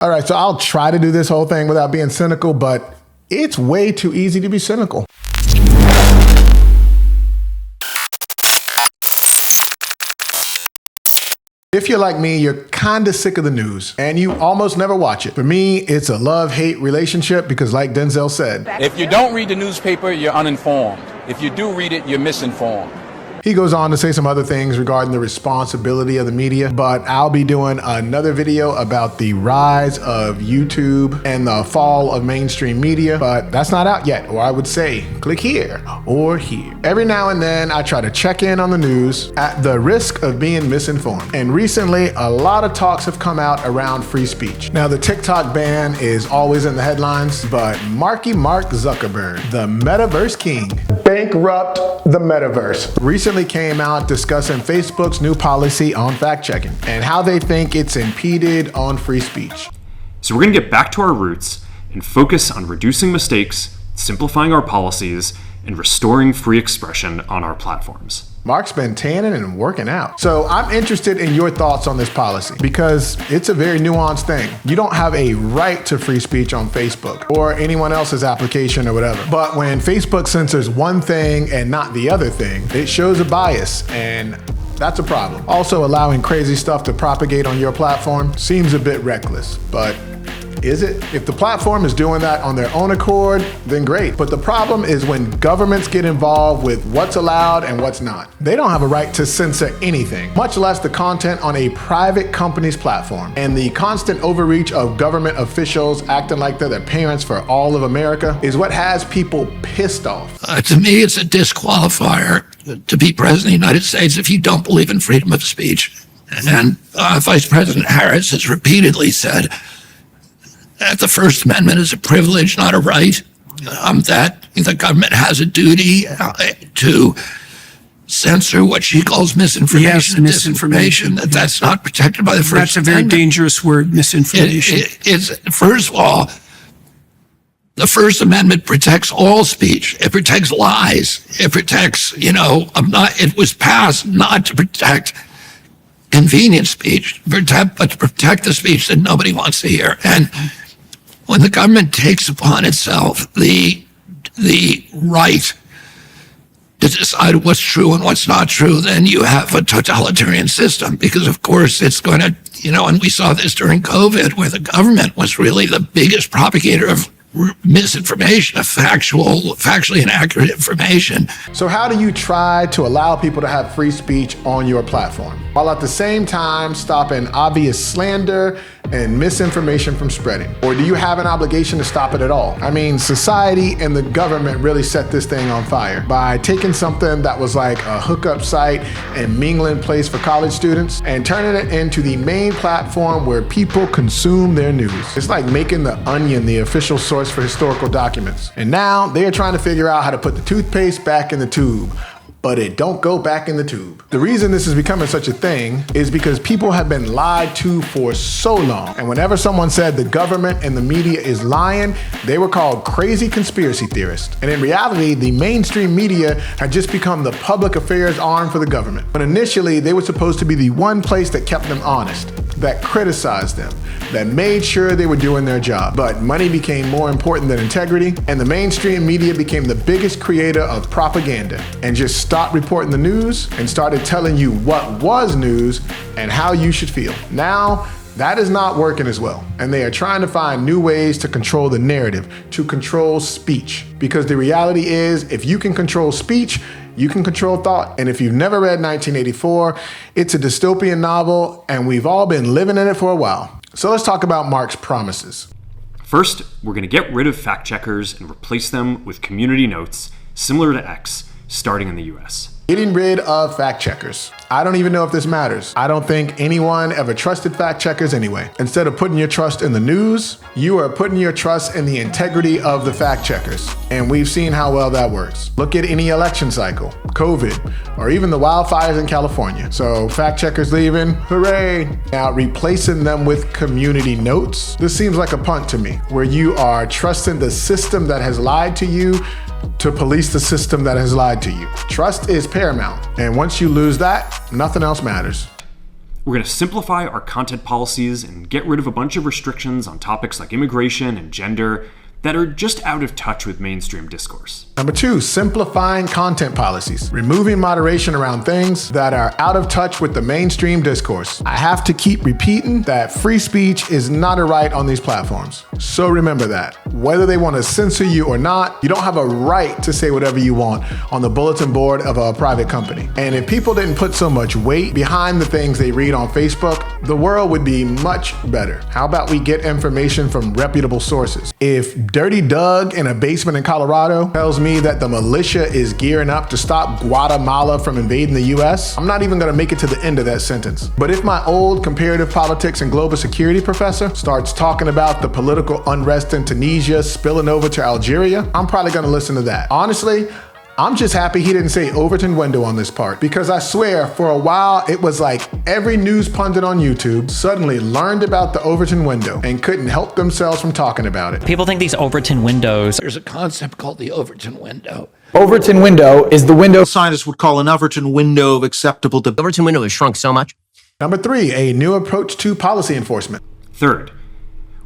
All right, so I'll try to do this whole thing without being cynical, but it's way too easy to be cynical. If you're like me, you're kind of sick of the news and you almost never watch it. For me, it's a love-hate relationship because like Denzel said, if you don't read the newspaper, you're uninformed. If you do read it, you're misinformed. He goes on to say some other things regarding the responsibility of the media, but I'll be doing another video about the rise of YouTube and the fall of mainstream media, but that's not out yet, or I would say click here or here. Every now and then I try to check in on the news at the risk of being misinformed. And recently, a lot of talks have come out around free speech. Now the TikTok ban is always in the headlines, but Mark Zuckerberg, the metaverse king, bankrupt the metaverse, recently came out discussing Facebook's new policy on fact-checking and how they think it's impeded on free speech. So we're going to get back to our roots and focus on reducing mistakes, simplifying our policies, and restoring free expression on our platforms. Mark's been tanning and working out. So I'm interested in your thoughts on this policy because it's a very nuanced thing. You don't have a right to free speech on Facebook or anyone else's application or whatever. But when Facebook censors one thing and not the other thing, it shows a bias, and that's a problem. Also, allowing crazy stuff to propagate on your platform seems a bit reckless, but is it? If the platform is doing that on their own accord, then great. But the problem is when governments get involved with what's allowed and what's not. They don't have a right to censor anything, much less the content on a private company's platform. And the constant overreach of government officials acting like they're the parents for all of America is what has people pissed off. To me, it's a disqualifier to be president of the United States if you don't believe in freedom of speech. And Vice President Harris has repeatedly said that the First Amendment is a privilege, not a right. That the government has a duty to censor what she calls misinformation and disinformation. That's not protected by the First Amendment. That's a very dangerous word, misinformation. It's first of all, the First Amendment protects all speech. It protects lies. It protects, it was passed not to protect convenient speech, but to protect the speech that nobody wants to hear. And when the government takes upon itself the right to decide what's true and what's not true, then you have a totalitarian system, because of course it's going to, and we saw this during COVID, where the government was really the biggest propagator of misinformation, of factually inaccurate information. So how do you try to allow people to have free speech on your platform, while at the same time stopping obvious slander and misinformation from spreading? Or do you have an obligation to stop it at all? I mean, society and the government really set this thing on fire by taking something that was like a hookup site and mingling place for college students and turning it into the main platform where people consume their news. It's like making The Onion the official source for historical documents. And now they are trying to figure out how to put the toothpaste back in the tube, but it don't go back in the tube. The reason this is becoming such a thing is because people have been lied to for so long. And whenever someone said the government and the media is lying, they were called crazy conspiracy theorists. And in reality, the mainstream media had just become the public affairs arm for the government. When initially, they were supposed to be the one place that kept them honest, that criticized them, that made sure they were doing their job. But money became more important than integrity, and the mainstream media became the biggest creator of propaganda and just stopped reporting the news and started telling you what was news and how you should feel. Now, that is not working as well, and they are trying to find new ways to control the narrative, to control speech. Because the reality is, if you can control speech, you can control thought. And if you've never read 1984, it's a dystopian novel, and we've all been living in it for a while. So let's talk about Mark's promises. First, we're going to get rid of fact checkers and replace them with community notes, similar to X, starting in the US. Getting rid of fact checkers. I don't even know if this matters. I don't think anyone ever trusted fact checkers anyway. Instead of putting your trust in the news, you are putting your trust in the integrity of the fact checkers. And we've seen how well that works. Look at any election cycle, COVID, or even the wildfires in California. So fact checkers leaving, hooray. Now replacing them with community notes. This seems like a punt to me, where you are trusting the system that has lied to you to police the system that has lied to you. Trust is paramount, and once you lose that, nothing else matters. We're going to simplify our content policies and get rid of a bunch of restrictions on topics like immigration and gender that are just out of touch with mainstream discourse. Number 2, simplifying content policies, removing moderation around things that are out of touch with the mainstream discourse. I have to keep repeating that free speech is not a right on these platforms. So remember that. Whether they want to censor you or not, you don't have a right to say whatever you want on the bulletin board of a private company. And if people didn't put so much weight behind the things they read on Facebook, the world would be much better. How about we get information from reputable sources? If Dirty Doug in a basement in Colorado tells me that the militia is gearing up to stop Guatemala from invading the US, I'm not even going to make it to the end of that sentence. But if my old comparative politics and global security professor starts talking about the political unrest in Tunisia spilling over to Algeria, I'm probably going to listen to that. Honestly, I'm just happy he didn't say Overton window on this part, because I swear for a while it was like every news pundit on YouTube suddenly learned about the Overton window and couldn't help themselves from talking about it. People think these Overton windows. There's a concept called the Overton window. Overton window is the window scientists would call an Overton window of acceptable debate. The Overton window has shrunk so much. Number 3, a new approach to policy enforcement. Third,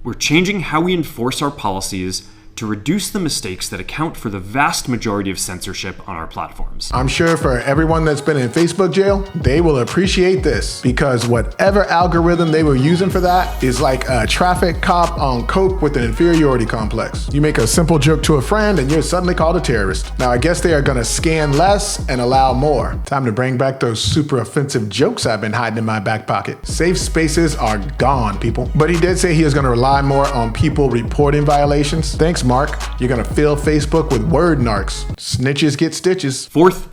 we're changing how we enforce our policies to reduce the mistakes that account for the vast majority of censorship on our platforms. I'm sure for everyone that's been in Facebook jail, they will appreciate this, because whatever algorithm they were using for that is like a traffic cop on coke with an inferiority complex. You make a simple joke to a friend and you're suddenly called a terrorist. Now I guess they are gonna scan less and allow more. Time to bring back those super offensive jokes I've been hiding in my back pocket. Safe spaces are gone, people. But he did say he is gonna rely more on people reporting violations. Thanks, Mark. You're gonna fill Facebook with word narcs. Snitches get stitches. Fourth,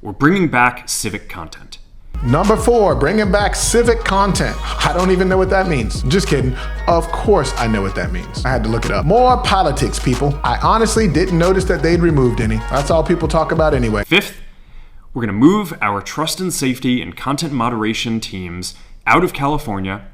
we're bringing back civic content. Number 4, bringing back civic content. I don't even know what that means. Just kidding. Of course I know what that means. I had to look it up. More politics, people. I honestly didn't notice that they'd removed any. That's all people talk about anyway. Fifth, we're going to move our trust and safety and content moderation teams out of California,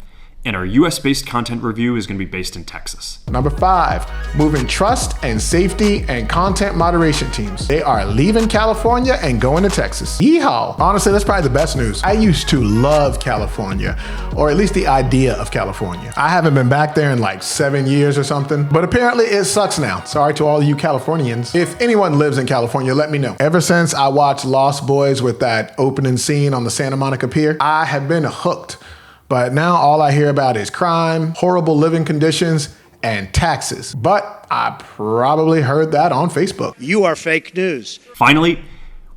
and our US-based content review is going to be based in Texas. Number 5, moving trust and safety and content moderation teams. They are leaving California and going to Texas. Yeehaw! Honestly, that's probably the best news. I used to love California, or at least the idea of California. I haven't been back there in like 7 years or something, but apparently it sucks now. Sorry to all you Californians. If anyone lives in California, let me know. Ever since I watched Lost Boys with that opening scene on the Santa Monica Pier, I have been hooked. But now all I hear about is crime, horrible living conditions, and taxes. But I probably heard that on Facebook. You are fake news. Finally,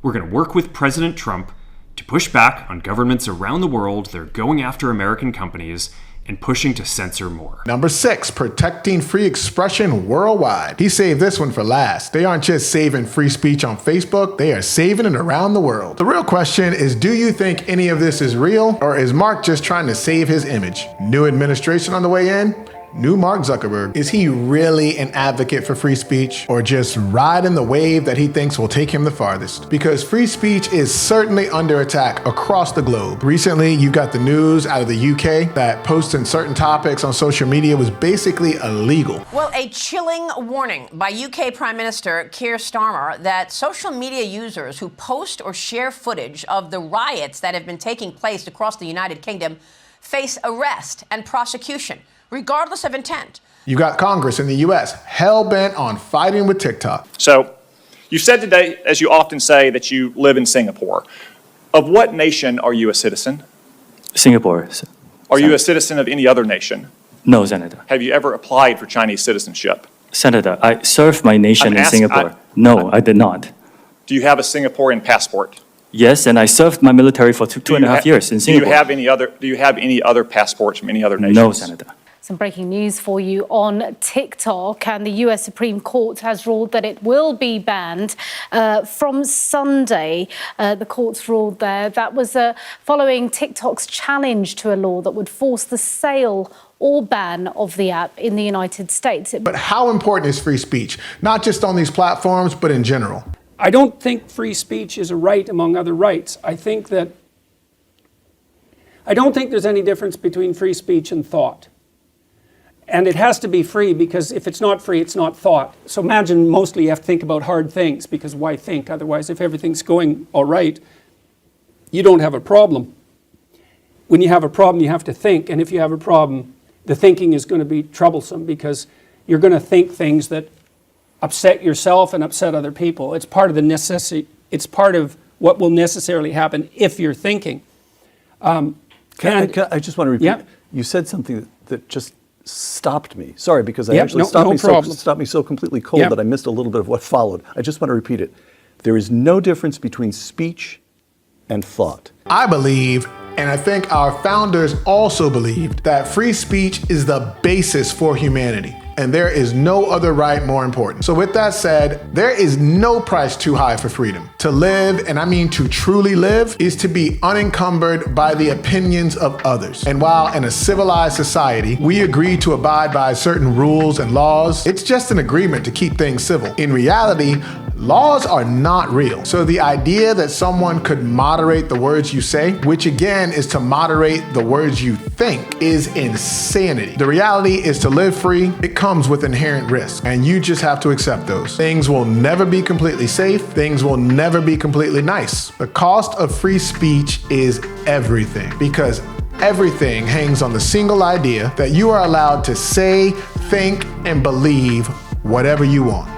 we're going to work with President Trump to push back on governments around the world that are going after American companies and pushing to censor more. Number 6, protecting free expression worldwide. He saved this one for last. They aren't just saving free speech on Facebook, they are saving it around the world. The real question is, do you think any of this is real, or is Mark just trying to save his image? New administration on the way in? New Mark Zuckerberg. Is he really an advocate for free speech, or just riding the wave that he thinks will take him the farthest? Because free speech is certainly under attack across the globe. Recently, you got the news out of the UK that posting certain topics on social media was basically illegal. Well, a chilling warning by UK Prime Minister Keir Starmer that social media users who post or share footage of the riots that have been taking place across the United Kingdom face arrest and prosecution, regardless of intent. You got Congress in the US hell-bent on fighting with TikTok. So, you said today, as you often say, that you live in Singapore. Of what nation are you a citizen? Singapore. Are you a citizen of any other nation? No, Senator. Have you ever applied for Chinese citizenship? Senator, I served my nation in Singapore. No, I did not. Do you have a Singaporean passport? Yes, and I served my military for two and a half years in Singapore. Do you have any other passports from any other nations? No, Senator. Some breaking news for you on TikTok, and the US Supreme Court has ruled that it will be banned from Sunday. The court's ruled there. That was following TikTok's challenge to a law that would force the sale or ban of the app in the United States. But how important is free speech? Not just on these platforms, but in general. I don't think free speech is a right among other rights. I don't think there's any difference between free speech and thought. And it has to be free, because if it's not free, it's not thought. So imagine mostly you have to think about hard things, because why think? Otherwise, if everything's going all right, you don't have a problem. when you have a problem, you have to think. And if you have a problem, the thinking is going to be troublesome because you're going to think things that upset yourself and upset other people. It's part of the necessity. It's part of what will necessarily happen if you're thinking. I just want to repeat. Yeah. You said something that just stopped me. Sorry, because I Yep, actually stopped me so completely cold Yep. that I missed a little bit of what followed. I just want to repeat it. There is no difference between speech and thought. I believe, and I think our founders also believed, that free speech is the basis for humanity. And there is no other right more important. So with that said, there is no price too high for freedom. To live, and I mean to truly live, is to be unencumbered by the opinions of others. And while in a civilized society, we agree to abide by certain rules and laws, it's just an agreement to keep things civil. In reality, laws are not real. So the idea that someone could moderate the words you say, which again is to moderate the words you think, is insanity. The reality is to live free, it comes with inherent risk, and you just have to accept those. Things will never be completely safe. Things will never be completely nice. The cost of free speech is everything, because everything hangs on the single idea that you are allowed to say, think, and believe whatever you want.